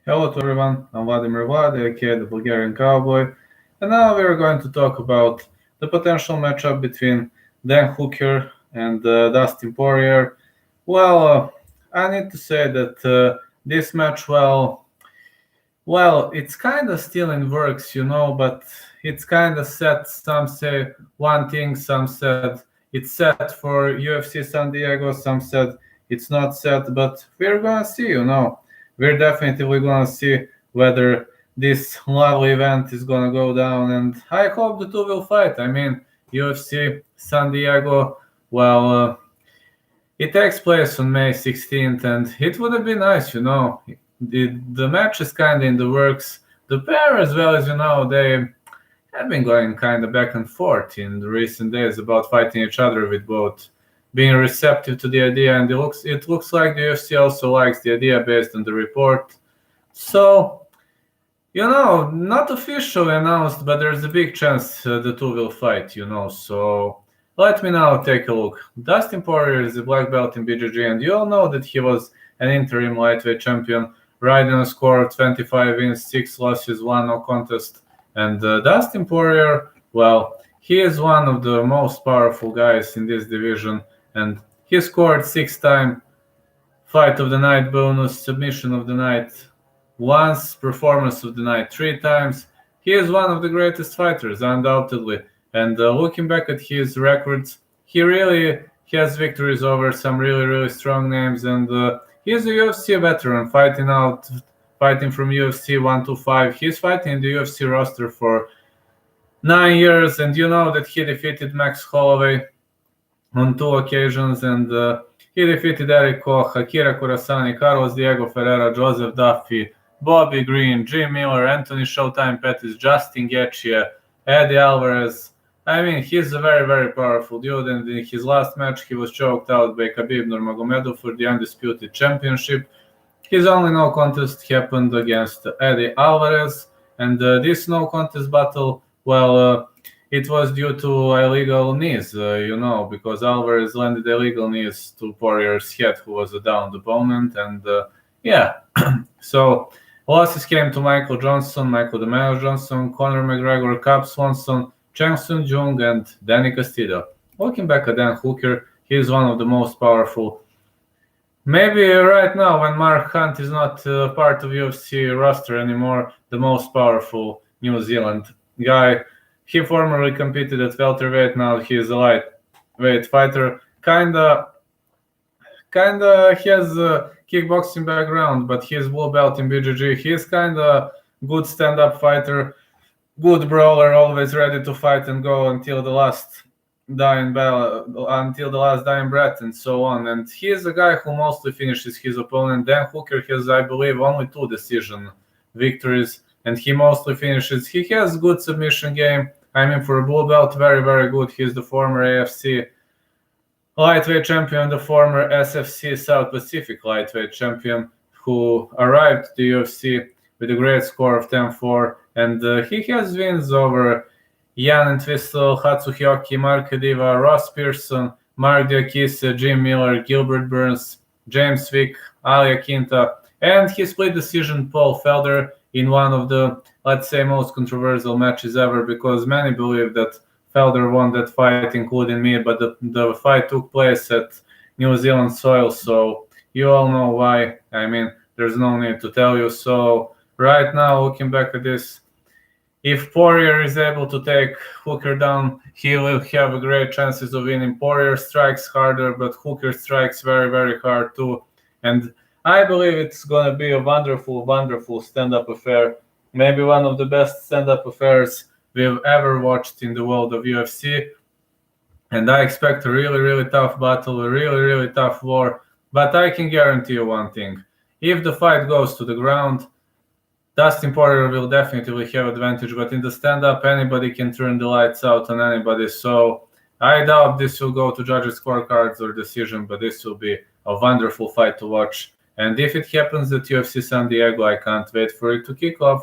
Hello to everyone, I'm Vladimir Vlad, aka the Bulgarian Cowboy, and now we're going to talk about the potential matchup between Dan Hooker and Dustin Poirier. Well, I need to say that this match, it's kind of still in works, but it's kind of set. Some say one thing, some said it's set for UFC San Diego, some said it's not set, but we're gonna see. We're definitely gonna see whether this lovely event is gonna go down, and I hope the two will fight. I mean, UFC San Diego, it takes place on May 16th, and it would have been nice. The match is kind of in the works. The pair, as well as they have been going kind of back and forth in the recent days about fighting each other, with both being receptive to the idea, and it looks like the UFC also likes the idea based on the report. So, not officially announced, but there's a big chance the two will fight. So let me now take a look. Dustin Poirier is a black belt in BJJ, and you all know that he was an interim lightweight champion, riding a score of 25 wins, 6 losses, 1 no contest. And Dustin Poirier, he is one of the most powerful guys in this division, and he scored 6-time fight of the night bonus, submission of the night once, performance of the night 3 times. He is one of the greatest fighters, undoubtedly. And looking back at his records, he really has victories over some really, really strong names. And he's a UFC veteran, fighting from UFC 125. He's fighting in the UFC roster for 9 years, and you know that he defeated Max Holloway on 2 occasions, and he defeated Eric Koch, Akira Kurasani, Carlos Diego Ferreira, Joseph Duffy, Bobby Green, Jim Miller, Anthony Showtime Pettis, Justin Gaethje, Eddie Alvarez. I mean, he's a very, very powerful dude, and in his last match, he was choked out by Khabib Nurmagomedov for the undisputed championship. His only no contest happened against Eddie Alvarez, and this no contest battle, it was due to illegal knees, because Alvarez landed illegal knees to Poirier's head, who was a downed opponent, and so losses came to Michael Johnson, Michael the Mayo Johnson, Conor McGregor, Cub Swanson, Chang Soon Jung, and Danny Castillo. Looking back at Dan Hooker, he is one of the most powerful. Maybe right now, when Mark Hunt is not part of UFC roster anymore, the most powerful New Zealand guy. He formerly competed at welterweight. Now he is a lightweight fighter. Kinda has a kickboxing background, but he's blue belt in BJJ. He's kinda good stand-up fighter, good brawler, always ready to fight and go until the last dying breath, and so on. And he is a guy who mostly finishes his opponent. Dan Hooker has, I believe, only 2 decision victories, and he mostly finishes. He has good submission game. I mean, for a blue belt, very, very good. He's the former AFC lightweight champion, the former SFC South Pacific lightweight champion, who arrived to the UFC with a great score of 10-4, and he has wins over Jan Entwistle, Hatsuhioki, Mark Diva, Ross Pearson, Mark Diakise, Jim Miller, Gilbert Burns, James Vick, Alia Quinta, and he split decision Paul Felder in one of the, let's say, most controversial matches ever, because many believe that Felder won that fight, including me, but the fight took place at New Zealand soil, so you all know why. I mean, there's no need to tell you. So right now, looking back at this, if Poirier is able to take Hooker down, he will have great chances of winning. Poirier strikes harder, but Hooker strikes very, very hard too. And I believe it's going to be a wonderful, wonderful stand-up affair. Maybe one of the best stand-up affairs we've ever watched in the world of UFC. And I expect a really, really tough battle, a really, really tough war. But I can guarantee you one thing. If the fight goes to the ground, Dustin Poirier will definitely have advantage, but in the stand-up, anybody can turn the lights out on anybody. So I doubt this will go to judges' scorecards or decision, but this will be a wonderful fight to watch. And if it happens at UFC San Diego, I can't wait for it to kick off.